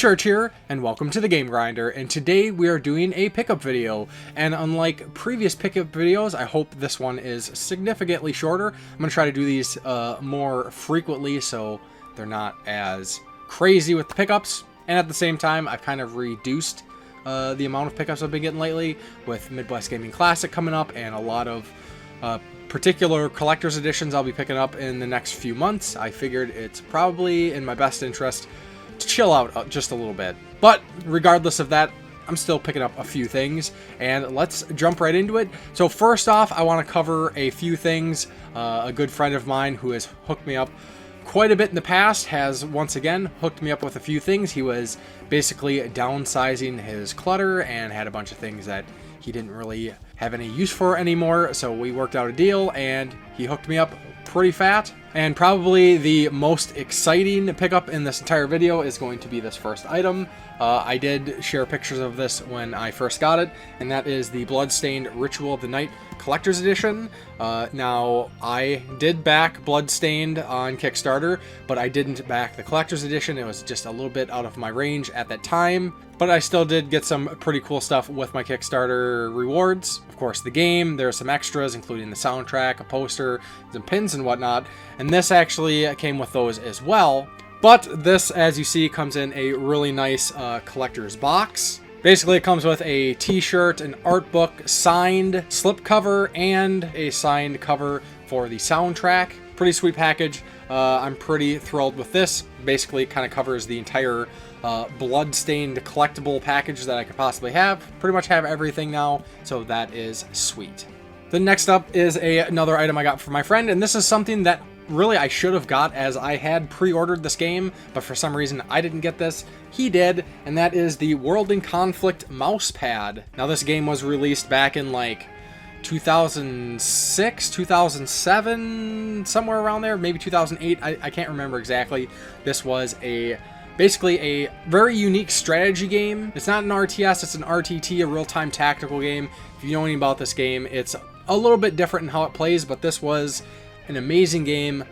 Church here, and welcome to the Game Grinder, and today we are doing a pickup video. And unlike previous pickup videos, I hope this one is significantly shorter. I'm going to try to do these more frequently so they're not as crazy with the pickups, and at the same time I've kind of reduced the amount of pickups I've been getting lately with Midwest Gaming Classic coming up and a lot of particular collector's editions I'll be picking up in the next few months. I figured it's probably in my best interest to chill out just a little bit. But regardless of that, I'm still picking up a few things, and let's jump right into it. So first off, I want to cover a few things. A good friend of mine who has hooked me up quite a bit in the past has once again hooked me up with a few things. He was basically downsizing his clutter and had a bunch of things that he didn't really have any use for anymore, so we worked out a deal and he hooked me up pretty fat. And probably the most exciting pickup in this entire video is going to be this first item. I did share pictures of this when I first got it, and that is the Bloodstained Ritual of the Night Collector's Edition. Now, I did back Bloodstained on Kickstarter, but I didn't back the Collector's Edition. It was just a little bit out of my range at that time, but I still did get some pretty cool stuff with my Kickstarter rewards. Of course, the game, there's some extras, including the soundtrack, a poster, some pins and whatnot, and this actually came with those as well. But this, as you see, comes in a really nice collector's box. Basically, it comes with a t-shirt, an art book, signed slipcover, and a signed cover for the soundtrack. Pretty sweet package. I'm pretty thrilled with this. Basically, it kind of covers the entire blood-stained collectible package that I could possibly have. Pretty much have everything now, so that is sweet. The next up is another item I got from my friend, and this is something that really I should have got, as I had pre-ordered this game, but for some reason I didn't get this. He did, and that is the World in Conflict mouse pad. Now, this game was released back in like 2006, 2007, somewhere around there, maybe 2008, I can't remember exactly. This was basically a very unique strategy game. It's not an RTS, it's an RTT, a real-time tactical game. If you know anything about this game, it's a little bit different in how it plays, but this was an amazing game.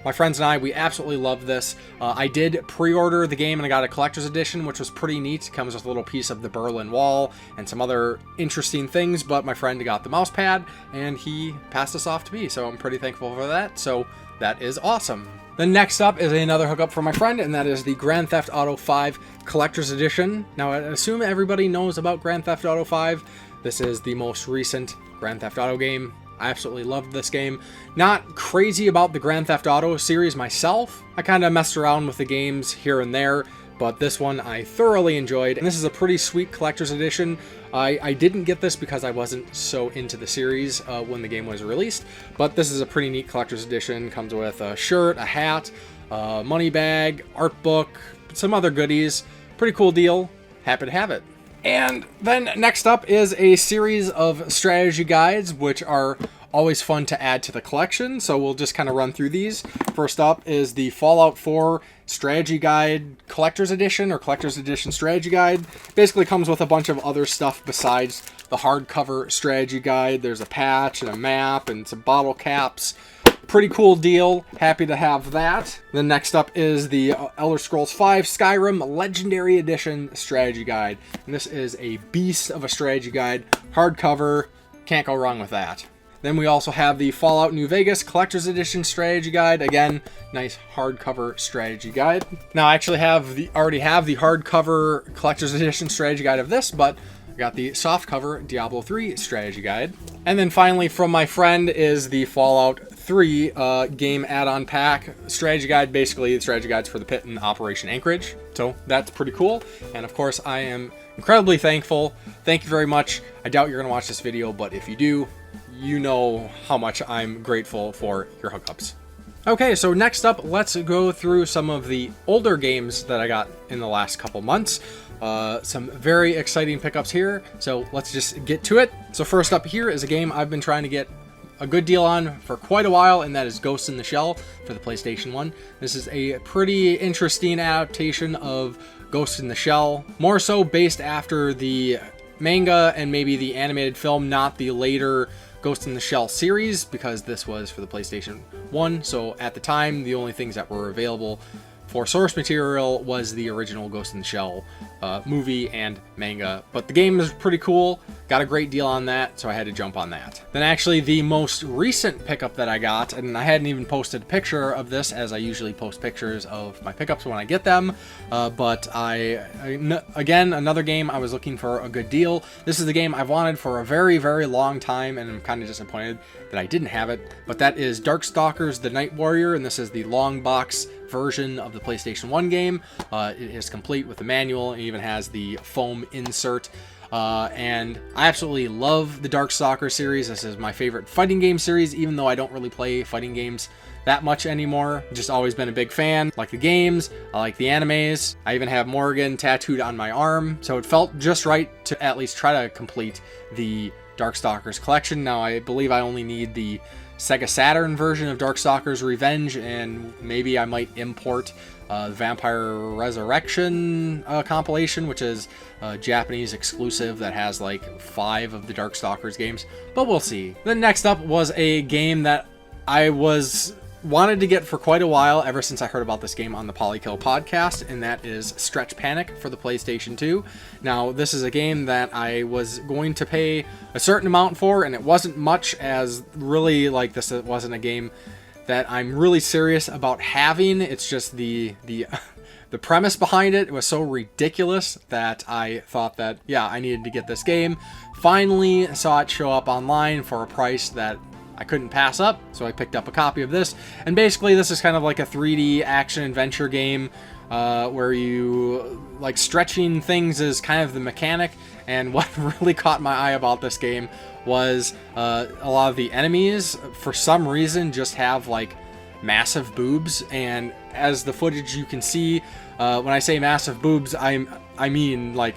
My friends and I, we absolutely loved this. I did pre-order the game and I got a collector's edition, which was pretty neat. It comes with a little piece of the Berlin Wall and some other interesting things, but my friend got the mouse pad and he passed this off to me, so I'm pretty thankful for that. So that is awesome. Then next up is another hookup from my friend, and that is the Grand Theft Auto 5 Collector's Edition. Now, I assume everybody knows about Grand Theft Auto 5. This is the most recent Grand Theft Auto game. I absolutely loved this game. Not crazy about the Grand Theft Auto series myself. I kind of messed around with the games here and there, but this one I thoroughly enjoyed. And this is a pretty sweet collector's edition. I didn't get this because I wasn't so into the series when the game was released, but this is a pretty neat collector's edition. Comes with a shirt, a hat, a money bag, art book, some other goodies. Pretty cool deal. Happy to have it. And then next up is a series of strategy guides, which are always fun to add to the collection, so we'll just kind of run through these. First up is the Fallout 4 Strategy Guide Collector's Edition, or Collector's Edition Strategy Guide. Basically comes with a bunch of other stuff besides the hardcover strategy guide. There's a patch and a map and some bottle caps. Pretty cool deal. Happy to have that. Then next up is the Elder Scrolls V Skyrim Legendary Edition Strategy Guide. And this is a beast of a strategy guide. Hardcover. Can't go wrong with that. Then we also have the Fallout New Vegas Collector's Edition Strategy Guide. Again, nice hardcover strategy guide. Now, I actually already have the hardcover Collector's Edition Strategy Guide of this, but I got the softcover Diablo 3 Strategy Guide. And then finally from my friend is the Fallout 3 game add-on pack strategy guide. Basically, the strategy guides for the pit and Operation Anchorage. So that's pretty cool. And of course, I am incredibly thankful. Thank you very much. I doubt you're going to watch this video, but if you do, you know how much I'm grateful for your hookups. Okay, so next up, let's go through some of the older games that I got in the last couple months. Some very exciting pickups here, so let's just get to it. So first up here is a game I've been trying to get a good deal on for quite a while, and that is Ghost in the Shell for the PlayStation 1. This is a pretty interesting adaptation of Ghost in the Shell, more so based after the manga and maybe the animated film, not the later Ghost in the Shell series, because this was for the PlayStation 1, so at the time the only things that were available for source material was the original Ghost in the Shell movie and manga. But the game is pretty cool. Got a great deal on that, so I had to jump on that. Then actually the most recent pickup that I got, and I hadn't even posted a picture of this, as I usually post pictures of my pickups when I get them, but again, another game I was looking for a good deal. This is the game I've wanted for a very, very long time, and I'm kind of disappointed that I didn't have it, but that is Darkstalkers The Night Warrior, and this is the long box version of the PlayStation 1 game. It is complete with the manual, and even has the foam insert. And I absolutely love the Darkstalkers series. This is my favorite fighting game series, even though I don't really play fighting games that much anymore. Just always been a big fan. Like the games, I like the animes. I even have Morgan tattooed on my arm, so it felt just right to at least try to complete the Darkstalkers collection. Now I believe I only need the Sega Saturn version of Darkstalkers Revenge, and maybe I might import the Vampire Resurrection compilation, which is a Japanese exclusive that has like 5 of the Darkstalkers games, but we'll see. Then next up was a game that I wanted to get for quite a while, ever since I heard about this game on the Polykill podcast, and that is Stretch Panic for the PlayStation 2. Now, this is a game that I was going to pay a certain amount for, and it wasn't much, as really, like, this wasn't a game that I'm really serious about having. It's just the premise behind it was so ridiculous that I thought that, yeah, I needed to get this game. Finally saw it show up online for a price that I couldn't pass up, so I picked up a copy of this. And basically this is kind of like a 3D action adventure game where you, like, stretching things is kind of the mechanic. And what really caught my eye about this game was a lot of the enemies, for some reason, just have like massive boobs. And as the footage you can see, when I say massive boobs, I mean like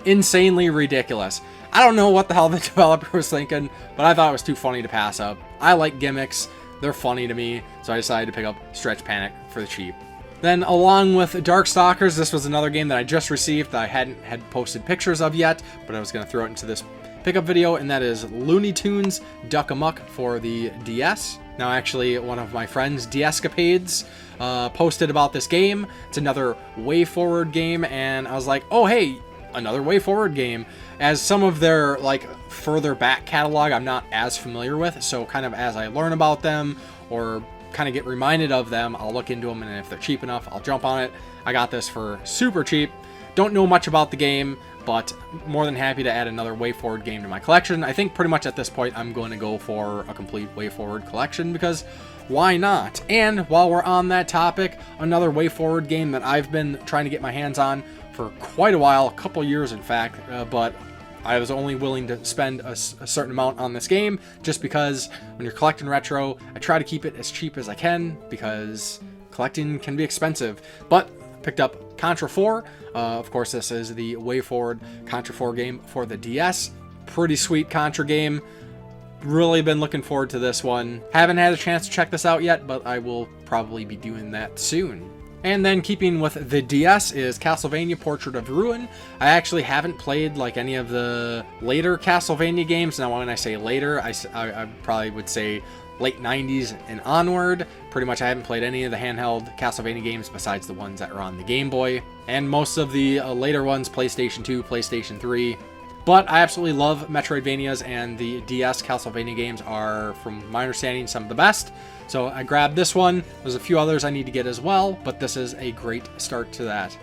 insanely ridiculous. I don't know what the hell the developer was thinking, but I thought it was too funny to pass up. I like gimmicks, they're funny to me, so I decided to pick up Stretch Panic for the cheap. Then along with Darkstalkers, this was another game that I just received that I hadn't had posted pictures of yet, but I was going to throw it into this pickup video, and that is Looney Tunes Duck Amuck for the DS. Now actually, one of my friends, DScapades, posted about this game. It's another WayForward game, and I was like, oh hey, another WayForward game. As some of their like further back catalog I'm not as familiar with, so kind of as I learn about them or kind of get reminded of them, I'll look into them, and if they're cheap enough, I'll jump on it. I got this for super cheap. Don't know much about the game, but more than happy to add another WayForward game to my collection. I think pretty much at this point I'm going to go for a complete WayForward collection, because why not? And while we're on that topic, another WayForward game that I've been trying to get my hands on for quite a while, a couple years in fact, but I was only willing to spend a certain amount on this game, just because when you're collecting retro, I try to keep it as cheap as I can, because collecting can be expensive. But picked up Contra 4. Of course, this is the WayForward Contra 4 game for the DS. Pretty sweet Contra game. Really been looking forward to this one. Haven't had a chance to check this out yet, but I will probably be doing that soon. And then keeping with the DS is Castlevania Portrait of Ruin. I actually haven't played like any of the later Castlevania games. Now when I say later, I probably would say late 90s and onward. Pretty much I haven't played any of the handheld Castlevania games besides the ones that are on the Game Boy. And most of the later ones, PlayStation 2, PlayStation 3. But I absolutely love Metroidvanias, and the DS Castlevania games are, from my understanding, some of the best. So I grabbed this one. There's a few others I need to get as well, but this is a great start to that.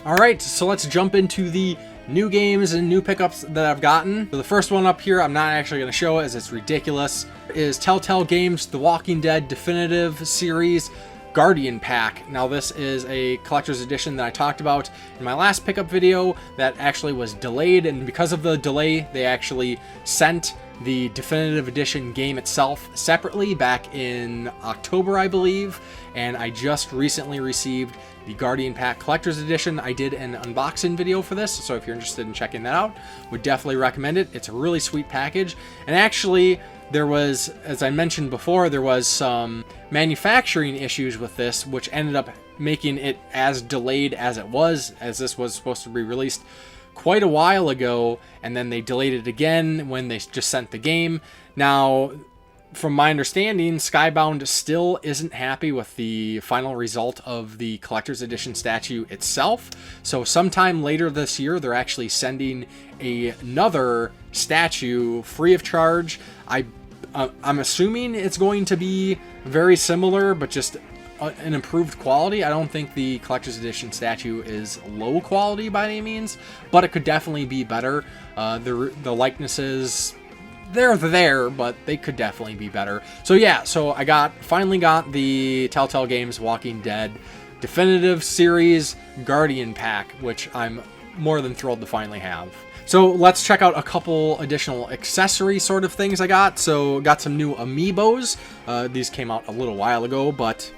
Alright, so let's jump into the new games and new pickups that I've gotten. So the first one up here, I'm not actually going to show it as it's ridiculous, is Telltale Games The Walking Dead Definitive Series Guardian Pack. Now this is a collector's edition that I talked about in my last pickup video that actually was delayed, and because of the delay they actually sent the definitive edition game itself separately back in October, I believe, and I just recently received the Guardian Pack Collector's Edition. I did an unboxing video for this, so if you're interested in checking that out, would definitely recommend it. It's a really sweet package, and actually there was, as I mentioned before, there was some manufacturing issues with this, which ended up making it as delayed as it was, as this was supposed to be released quite a while ago, and then they delayed it again when they just sent the game. Now, from my understanding, Skybound still isn't happy with the final result of the collector's edition statue itself. So sometime later this year, they're actually sending another statue free of charge. I'm assuming it's going to be very similar, but just an improved quality. I don't think the collector's edition statue is low quality by any means, but it could definitely be better. The likenesses, they're there, but they could definitely be better. So yeah, so I finally got the Telltale Games Walking Dead Definitive Series Guardian Pack, which I'm more than thrilled to finally have. So let's check out a couple additional accessory sort of things I got. So got some new amiibos. These came out a little while ago, but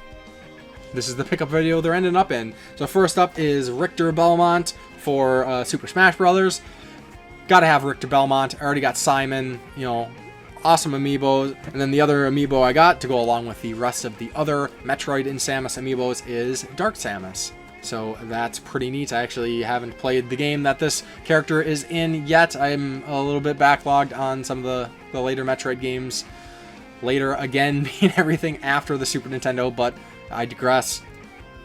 this is the pickup video they're ending up in. So first up is Richter Belmont for Super Smash Brothers. Gotta have Richter Belmont. I already got Simon, you know, awesome amiibos. And then the other amiibo I got to go along with the rest of the other Metroid and Samus amiibos is Dark Samus. So that's pretty neat. I actually haven't played the game that this character is in yet. I'm a little bit backlogged on some of the later Metroid games. Later, again, being everything after the Super Nintendo, but I digress.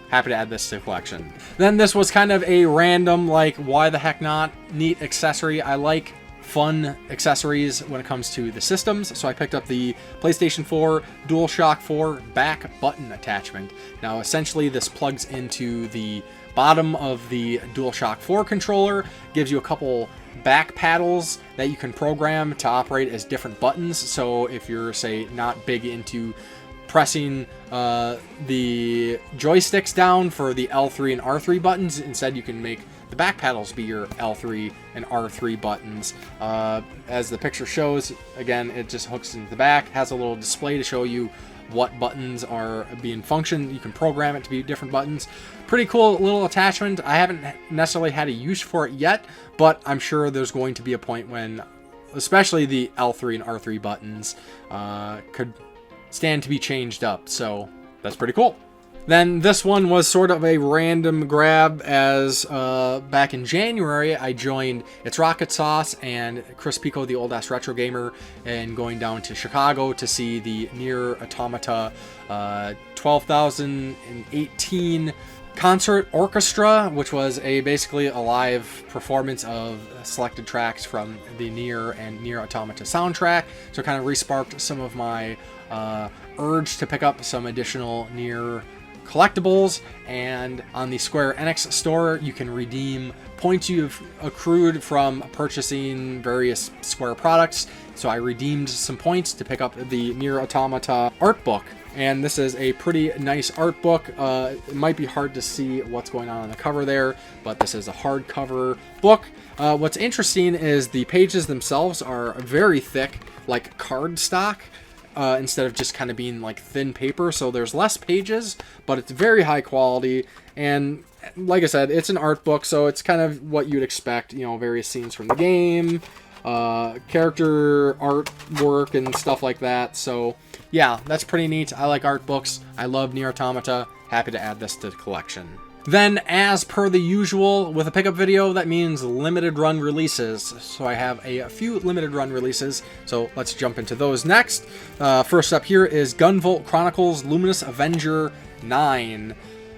Happy to add this to the collection. Then this was kind of a random, like, why the heck not, neat accessory. I like fun accessories when it comes to the systems, so I picked up the PlayStation 4 DualShock 4 back button attachment. Now essentially this plugs into the bottom of the DualShock 4 controller, gives you a couple back paddles that you can program to operate as different buttons. So if you're, say, not big into pressing the joysticks down for the L3 and R3 buttons, instead you can make the back paddles be your L3 and R3 buttons. As the picture shows, again, it just hooks into the back, has a little display to show you what buttons are being functioned. You can program it to be different buttons. Pretty cool little attachment. I haven't necessarily had a use for it yet, but I'm sure there's going to be a point when, especially the L3 and R3 buttons, could stand to be changed up. So that's pretty cool. Then this one was sort of a random grab, as back in January I joined It's Rocket Sauce and Chris Pico, the old ass retro gamer, and going down to Chicago to see the Nier Automata 12,018 concert orchestra, which was basically a live performance of selected tracks from the Nier and Nier Automata soundtrack. So it kind of re-sparked some of my urge to pick up some additional Nier collectibles. And on the Square Enix store, you can redeem points you've accrued from purchasing various Square products. So I redeemed some points to pick up the Nier Automata art book. And this is a pretty nice art book. It might be hard to see what's going on the cover there, but this is a hardcover book. What's interesting is the pages themselves are very thick, like cardstock, instead of just kind of being like thin paper. So there's less pages, but it's very high quality. And like I said, it's an art book, so it's kind of what you'd expect, you know, various scenes from the game, character artwork and stuff like that. So yeah, that's pretty neat. I like art books. I love Nier Automata. Happy to add this to the collection. Then, as per the usual with a pickup video, that means limited run releases. So I have a few limited run releases, so let's jump into those next. First up here is Gunvolt Chronicles Luminous Avenger 9,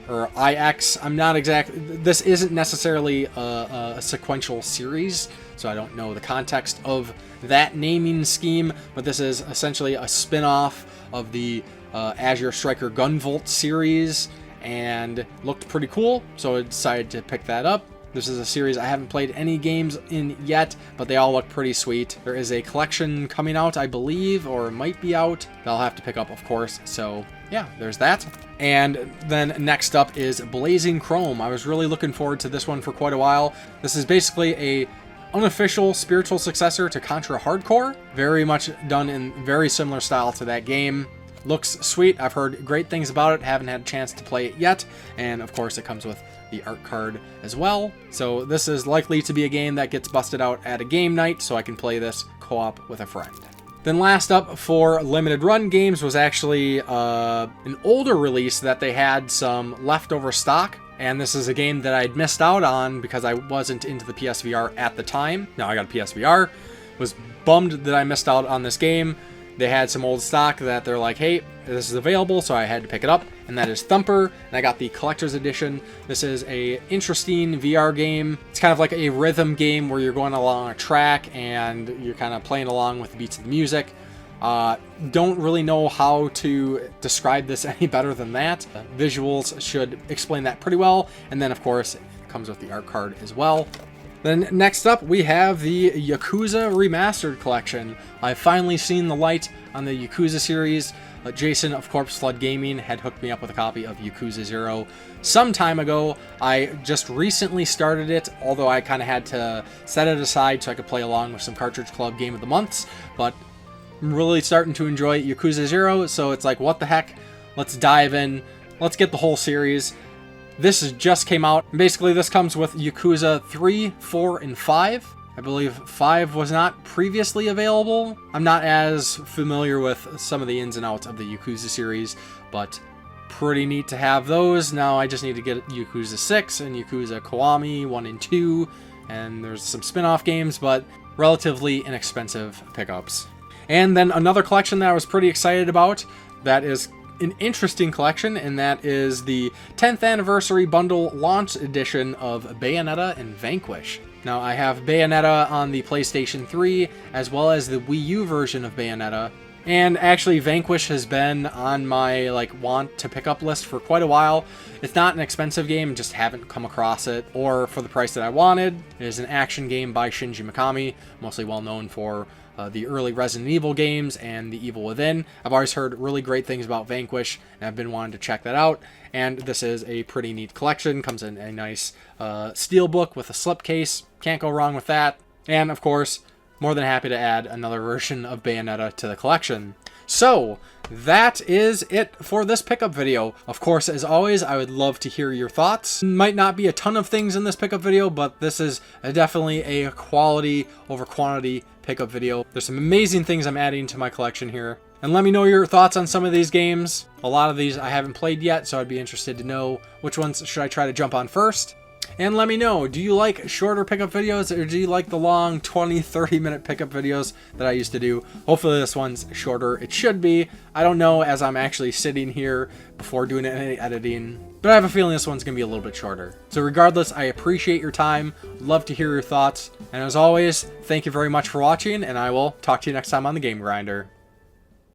or IX. I'm not exactly... This isn't necessarily a sequential series, so I don't know the context of that naming scheme, but this is essentially a spin-off of the Azure Striker Gunvolt series, and looked pretty cool, so I decided to pick that up. This is a series I haven't played any games in yet, but they all look pretty sweet. There is a collection coming out, I believe, or might be out, that I'll have to pick up, of course, so yeah, there's that. And then next up is Blazing Chrome. I was really looking forward to this one for quite a while. This is basically a unofficial spiritual successor to Contra Hardcore, very much done in very similar style to that game. Looks sweet. I've heard great things about it. Haven't had a chance to play it yet. And of course it comes with the art card as well. So this is likely to be a game that gets busted out at a game night, so I can play this co-op with a friend. Then last up for limited run games was actually an older release that they had some leftover stock. And this is a game that I'd missed out on because I wasn't into the PSVR at the time. Now I got a PSVR. Was bummed that I missed out on this game. they had some old stock that they're like, hey, this is available, so I had to pick it up, and that is Thumper, and I got the collector's edition. This is a interesting VR game. It's kind of like a rhythm game where you're going along a track and you're kind of playing along with the beats of the music. Don't really know how to describe this any better than that. Visuals should explain that pretty well, and then of course it comes with the art card as well. Then next up, we have the Yakuza Remastered Collection. I've finally seen the light on the Yakuza series. Jason of Corpse Flood Gaming had hooked me up with a copy of Yakuza 0 some time ago. I just recently started it, although I kind of had to set it aside so I could play along with some Cartridge Club Game of the Months, but I'm really starting to enjoy Yakuza 0, so it's like, what the heck? Let's dive in. Let's get the whole series. This just came out. Basically, this comes with Yakuza 3, 4, and 5. I believe 5 was not previously available. I'm not as familiar with some of the ins and outs of the Yakuza series, but pretty neat to have those. Now I just need to get Yakuza 6 and Yakuza Kiwami 1 and 2, and there's some spin-off games, but relatively inexpensive pickups. And then another collection that I was pretty excited about that is an interesting collection, and that is the 10th anniversary bundle launch edition of Bayonetta and Vanquish. Now I have Bayonetta on the PlayStation 3 as well as the Wii U version of Bayonetta, and actually Vanquish has been on my want to pick up list for quite a while. It's not an expensive game, just haven't come across it or for the price that I wanted. It is an action game by Shinji Mikami, mostly well known for the early Resident Evil games and The Evil Within. I've always heard really great things about Vanquish, and I've been wanting to check that out. And this is a pretty neat collection. Comes in a nice steel book with a slipcase. Can't go wrong with that. And of course, more than happy to add another version of Bayonetta to the collection. So that is it for this pickup video. Of course, as always, I would love to hear your thoughts. Might not be a ton of things in this pickup video, but this is definitely a quality over quantity pickup video. There's some amazing things I'm adding to my collection here. And let me know your thoughts on some of these games. A lot of these I haven't played yet, so I'd be interested to know which ones should I try to jump on first. And let me know, do you like shorter pickup videos, or do you like the long 20-30 minute pickup videos that I used to do? Hopefully this one's shorter. It should be. I don't know as I'm actually sitting here before doing any editing, but I have a feeling this one's going to be a little bit shorter. So regardless, I appreciate your time. Love to hear your thoughts. And as always, thank you very much for watching, and I will talk to you next time on The Game Grinder.